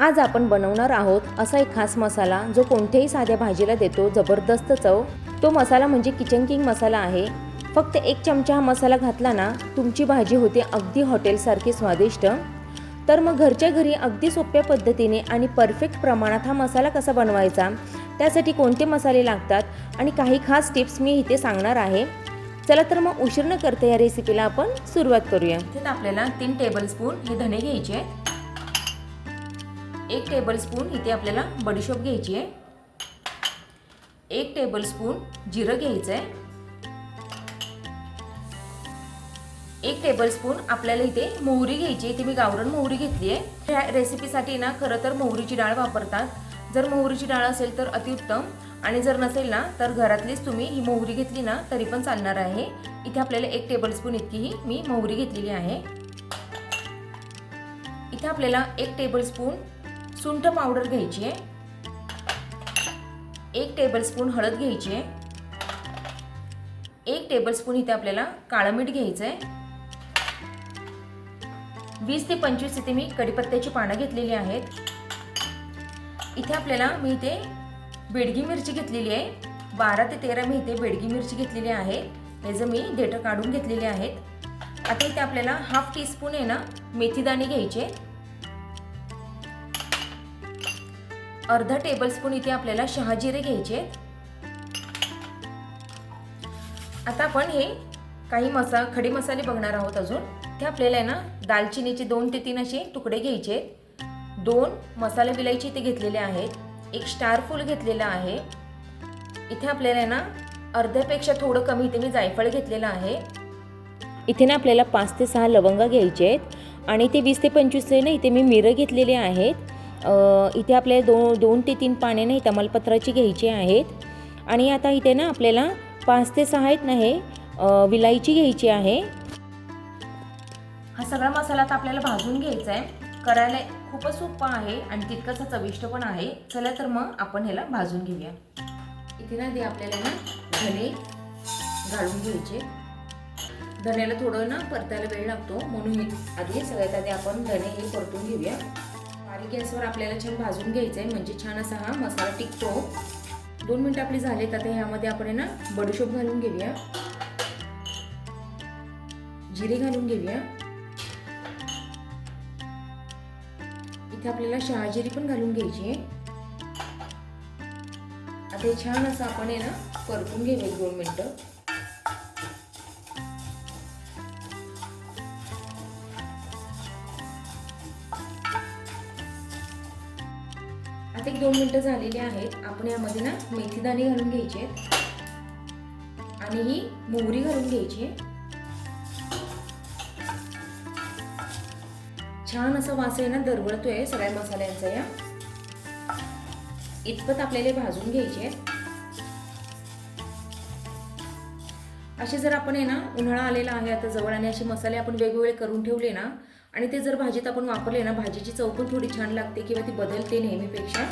आज आपण बनवणार आहोत असा एक खास मसाला जो कोणत्याही साध्या भाजीला देतो जबरदस्त चव। तो मसाला म्हणजे किचन किंग मसाला आहे। फक्त 1 चमचा हा मसाला घातला ना तुमची भाजी होते अगदी हॉटेलसारखी स्वादिष्ट। तर मग घरच्या घरी अगदी सोप्या पद्धतीने आणि परफेक्ट प्रमाणात हा मसाला कसा बनवायचा, त्यासाठी कोणते मसाले लागतात आणि काही खास टिप्स मी इथे सांगणार आहे। चला तर मग उशीर न करता या रेसिपीला आपण सुरुवात करूया। इथे आपल्याला 3 टेबलस्पून हे धने घ्यायचे आहेत। 1 टेबलस्पून इथे आपल्याला बडीशोप घ्यायची आहे। 1 टेबलस्पून जिरं घ्यायचं आहे। 1 टेबलस्पून आपल्याला इथे मोहरी घ्यायची आहे। इथे मी गावरान मोहरी घेतली आहे। या रेसिपीसाठी ना खरं तर मोहरीची डाळ वापरतात। जर मोहरीची डाळ असेल तर अतिउत्तम, आणि जर नसेल ना तर घरातलीच तुम्ही ही मोहरी घेतली ना तरी पण चालणार आहे। इथे आपल्याला 1 टेबलस्पून इतकी ही मी मोहरी घेतलेली आहे। इथे आपल्याला 1 टेबलस्पून सुंठ पावडर घ्यायची आहे। 1 टेबलस्पून हळद घ्यायची आहे। 1 टेबलस्पून इथे आपल्याला काळं मीठ घ्यायचं आहे। 20 ते 25 इथे मी कढीपत्त्याची पानं घेतलेली आहेत। इथे आपल्याला मी इथे बेडगी मिरची घेतलेली आहे। 12 ते 13 मी इथे बेडगी मिरची घेतलेली आहे। याचं मी देठं काढून घेतलेले आहेत। आता इथे आपल्याला हाफ टीस्पून आहे ना मेथी दाणे घ्यायचे। अर्धा टेबलस्पून इथे आपल्याला शहाजिरे घ्यायचे। आता आपण हे काही खडे मसाले बघणार आहोत अजून। ते आपल्याला आहे ना दालचिनीचे 2 ते 3 असे तुकडे घ्यायचे। 2 मसाला विलायची इथे घेतलेले आहेत। 1 स्टार फूल घेतलेला आहे। इथे आपल्याला आहे ना अर्ध्यापेक्षा थोडं कमी इथे मी जायफळ घेतलेलं आहे। इथे ना आपल्याला 5 ते 6 लवंगा घ्यायचे आहेत आणि ते 20 ते 25 ना इथे मी मिरं घेतलेले आहेत। इथे आपल्याला 2 ते 3 पाने ना तमालपत्राची घ्यायची आहेत। आणि आता इथे ना आपल्याला 5 ते 6 आहेत ना हे विलायची घ्यायची आहे। हा सगळा मसाला आता आपल्याला भाजून घ्यायचा आहे। करायला खूपच सोपा आहे आणि तितकाच चविष्ट पण आहे। चला तर मग आपण ह्याला भाजून घेऊया। इथे ना ते आपल्याला ना धने घालून घ्यायचे। धन्याला थोडं ना परतायला वेळ लागतो, म्हणून आधी सगळ्यात आधी आपण धने हे परतून घेऊया। बारीक गॅसवर आपल्याला छान भाजून घ्यायचं आहे, म्हणजे छान असा हा मसाला टिकतो। 2 मिनिटं आपली झालीत। आता ह्यामध्ये आपण ना बडीशोप घालून घेऊया, जिरे घालून घेऊया। इथे आपल्याला शहाजिरी पण घालून घ्यायची आहे। आता हे छान असं आपण आहे ना परतून घेऊया 2 मिनिटं। आता 2 मिनिटं झालेली आहेत। आपण यामध्ये ना मेथी दाणे घालून घ्यायचे आणि ही मोहरी घालून घ्यायची। छान असा वास आहे ना दरवळतोय सगळ्या मसाल्यांचा। या इतपत आपल्याला भाजून घ्यायचे। असे जर आपण आहे ना उन्हाळा आलेला आहे आता जवळ आणि असे मसाले आपण वेगवेगळे करून ठेवले ना आणि ते जर भाजीत आपण वापरले ना, भाजीची चव पण थोडी छान लागते किंवा ती बदलते नेहमीपेक्षा,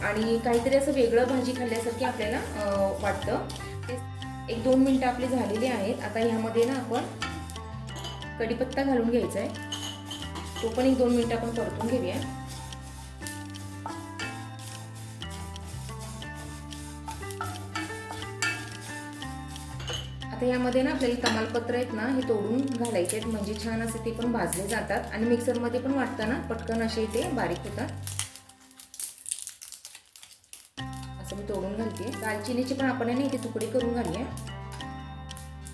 आणि काहीतरी असं वेगळं भाजी खाल्ल्यासारखी आपल्याला वाटतं। 1-2 मिनिटं आपली झालेली आहेत। आता ह्यामध्ये ना आपण कढीपत्ता घालून घ्यायचा आहे। तो पण 1-2 मिनिटं आपण परतून घेऊया। आता यामध्ये ना आपल्याला तमालपत्र आहेत ना हे तोडून घालायचे आहेत, म्हणजे छान असे ते पण भाजले जातात आणि मिक्सरमध्ये पण वाटताना पटकन असे ते बारीक होतात। असं मी तोडून घालते। दालचिनीचे पण आपण ना इथे तुकडे करून घालूया,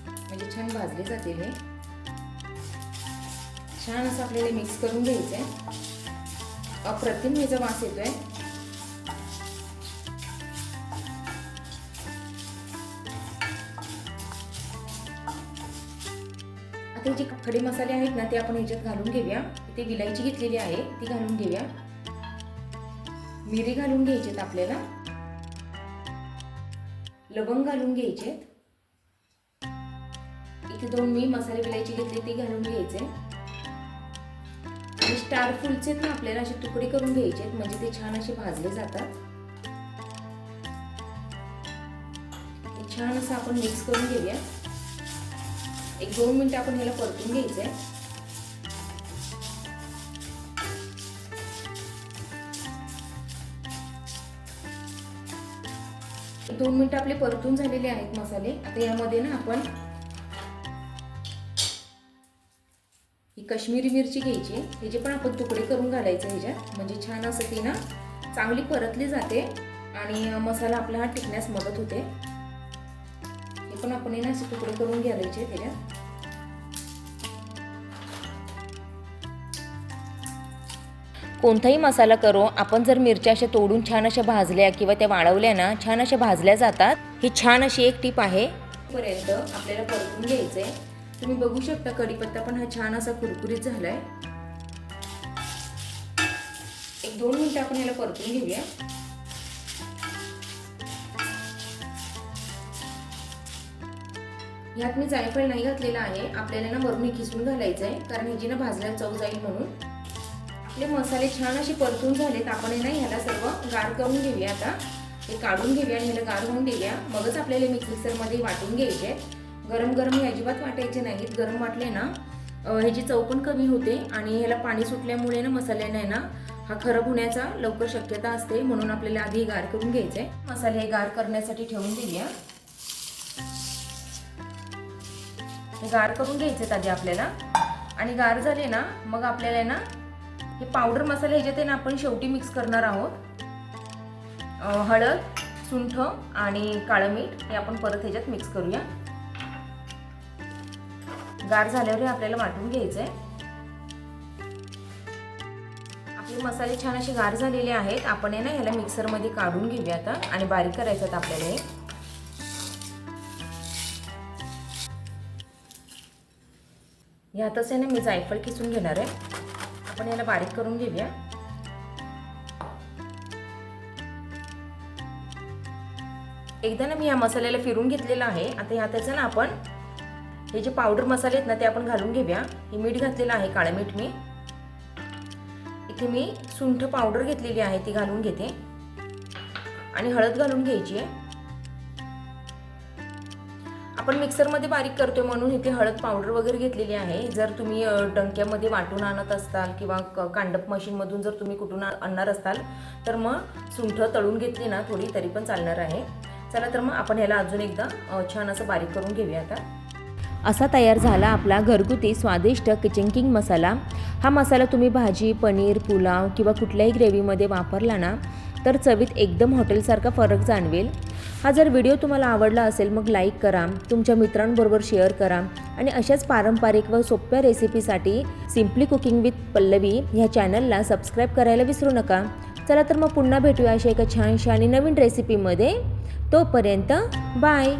म्हणजे छान भाजले जातील हे। छान असं आपल्याला मिक्स करून घ्यायचं आहे। अप्रतिम ह्याचा वास येतोय। आता जे खडे मसाले आहेत ना ते आपण ह्याच्यात घालून घेऊया। इथे विलायची घेतलेली आहे ती घालून घेऊया। मिरी घालून घ्यायचेत आपल्याला, लवंग घालून घ्यायचे। इथे 2 मी मसाले विलायची घेतली ती घालून घ्यायचे। आणि स्टार फूलचे ना आपल्याला असे तुकडे करून घ्यायचे, म्हणजे ते छान असे भाजले जातात। छान असं आपण मिक्स करून घेऊया। 1-2 मिनिटं आपण ह्याला परतून घ्यायचंय। 2 मिनिटं आपले परतून झालेले आहेत मसाले. आता यामध्ये ना आपण ही काश्मीरी मिरची घ्यायची, ह्याचे पण आपण तुकडे करून घालायचे ह्याच्यात, म्हणजे छान असं ती ना चांगली परतली जाते आणि मसाला आपला हा टिकण्यास मदत होते. हे पण आपण ना असे तुकडे करून घालायचे त्याच्यात. कोणताही मसाला करो, आपण जर मिरच्या अशा तोडून छान अशा भाजल्या किंवा त्या वाळवल्या ना, छान अशा भाजल्या जातात. ही छान अशी एक टिप आहे. पर्यंत आपल्याला परतून घ्यायचंय. तुम्ही बघू शकता कढीपत्ता पण हा छान असा कुरकुरीत झालाय. 1-2 मिनिटं आपण याला परतून घेऊया. यात मी जायफळ नाही घातलेला आहे, आपल्याला ना वरून खिसून घालायचंय, कारण ह्याची ना भाजल्यावर चव जाईल म्हणून. आपले मसाले छान असे परतून झालेत. आपण ना ह्याला सर्व गार करून घेऊया. आता हे काढून घेऊया आणि ह्याला गार होऊन देऊया. मगच आपल्याला मिक्सरमध्ये वाटून घ्यायचे. गरम गरम हे अजिबात वाटायचे नाहीत. गरम वाटले ना ह्याची चव पण कमी होते आणि ह्याला पाणी सुटल्यामुळे ना मसाल्याने ना हा खराब होण्याचा लवकर शक्यता असते, म्हणून आपल्याला आधी गार करून घ्यायचे. मसाले गार करण्यासाठी ठेवून देऊया. हे गार करून घ्यायचे आधी आपल्याला, आणि गार झाले ना मग आपल्याला ना हे पावडर मसाले ह्याच्यात ना आपण शेवटी मिक्स करणार आहोत. हळद, सुंठ आणि काळं मीठ हे आपण परत ह्याच्यात मिक्स करूया. गार झाल्यावर आपल्याला वाटून घ्यायचंय. आपले मसाले छान असे गार झालेले आहेत. आपण ना ह्याला मिक्सरमध्ये काढून घेऊया आता आणि बारीक करायचं आहे आपल्याला. हे ह्यातच आहे ना मी जायफळ किसून घेणार आहे. आपण याला बारीक करून घेऊया. एकदा ना मी या मसाल्याला फिरून घेतलेला आहे. आता ह्यातच ना आपण हे जे पावडर मसाले आहेत ना ते आपण घालून घेऊया. हे मीठ घातलेलं आहे, काळं मीठ. मी इथे मी सुंठ पावडर घेतलेली आहे, ती घालून घेते आणि हळद घालून घ्यायची आहे. आपण मिक्सरमध्ये बारीक करतोय म्हणून इथे हळद पावडर वगैरे घेतलेली आहे. जर तुम्ही डंक्यामध्ये वाटून आणत असताल किंवा कांडप मशीनमधून जर तुम्ही कुठून आणणार असताल तर मग सुंठ तळून घेतली ना थोडी तरी पण चालणार आहे. चला तर मग आपण ह्याला अजून एकदा छान असं बारीक करून घेऊया. आता असा तयार झाला आपला घरगुती स्वादिष्ट किचन किंग मसाला. हा मसाला तुम्ही भाजी, पनीर, पुलाव किंवा कुठल्याही ग्रेव्हीमध्ये वापरला ना तर चवीत एकदम हॉटेलसारखा फरक जाणवेल. हा जर व्हिडिओ तुम्हाला आवडला असेल मग लाईक करा, तुमच्या मित्रांबरोबर शेअर करा आणि अशाच पारंपरिक व सोप्या रेसिपीसाठी सिम्पली कुकिंग विथ पल्लवी ह्या चॅनलला सबस्क्राईब करायला विसरू नका. चला तर मग पुन्हा भेटूया अशा एका छानशा आणि नवीन रेसिपीमध्ये. तोपर्यंत बाय.